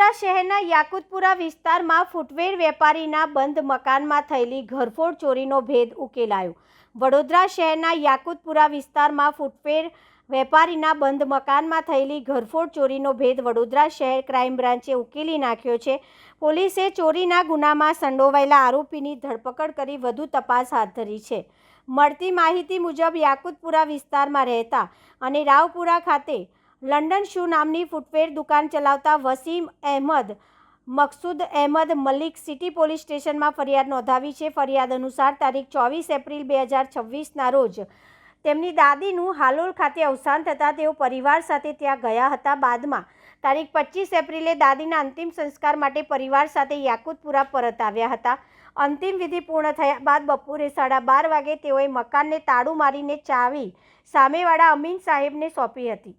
વડોદરા શહેરના યાકુતપુરા વિસ્તારમાં ફૂટવેર વેપારીના બંધ મકાનમાં થયેલી ઘરફોડ ચોરીનો ભેદ ઉકેલાયો। વડોદરા શહેરના યાકુતપુરા વિસ્તારમાં ફૂટવેર વેપારીના બંધ મકાનમાં થયેલી ઘરફોડ ચોરીનો ભેદ વડોદરા શહેર ક્રાઇમ બ્રાન્ચે ઉકેલી નાખ્યો છે। પોલીસે ચોરીના ગુનામાં સંડોવાયેલા આરોપીની ધરપકડ કરી વધુ તપાસ હાથ ધરી છે। મળતી માહિતી મુજબ યાકુતપુરા વિસ્તારમાં રહેતા અને રાવપુરા ખાતે લંડન શૂ નામની ફૂટવેર દુકાન ચલાવતા વસીમ અહેમદ મકસૂદ અહેમદ મલિક સિટી પોલીસ સ્ટેશનમાં ફરિયાદ નોંધાવી છે। ફરિયાદ અનુસાર તારીખ 24 એપ્રિલ 2026ના રોજ તેમની દાદીનું હાલોલ ખાતે અવસાન થતાં તેઓ પરિવાર સાથે ત્યાં ગયા હતા। બાદમાં તારીખ 25 એપ્રિલે દાદીના અંતિમ સંસ્કાર માટે પરિવાર સાથે યાકુતપુરા પરત આવ્યા હતા। અંતિમ વિધિ પૂર્ણ થયા બાદ બપોરે 12:30 વાગે તેઓએ મકાનને તાળું મારીને ચાવી સામેવાળા અમીન સાહેબને સોંપી હતી।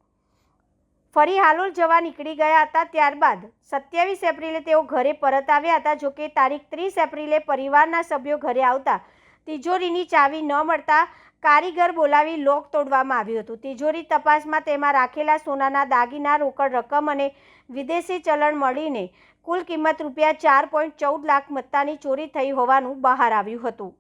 ફરી હાલોલ જવા નીકળી ગયા હતા। ત્યારબાદ 27 એપ્રિલે તેઓ ઘરે પરત આવ્યા હતા। જોકે તારીખ 30 એપ્રિલે પરિવારના સભ્યો ઘરે આવતા તિજોરીની ચાવી ન મળતા કારીગર બોલાવી લોક તોડવામાં આવ્યું હતું। તિજોરી તપાસમાં તેમાં રાખેલા સોનાના દાગીના, રોકડ રકમ અને વિદેશી ચલણ મળીને કુલ કિંમત રૂપિયા 4.14 લાખ મત્તાની ચોરી થઈ હોવાનું બહાર આવ્યું હતું।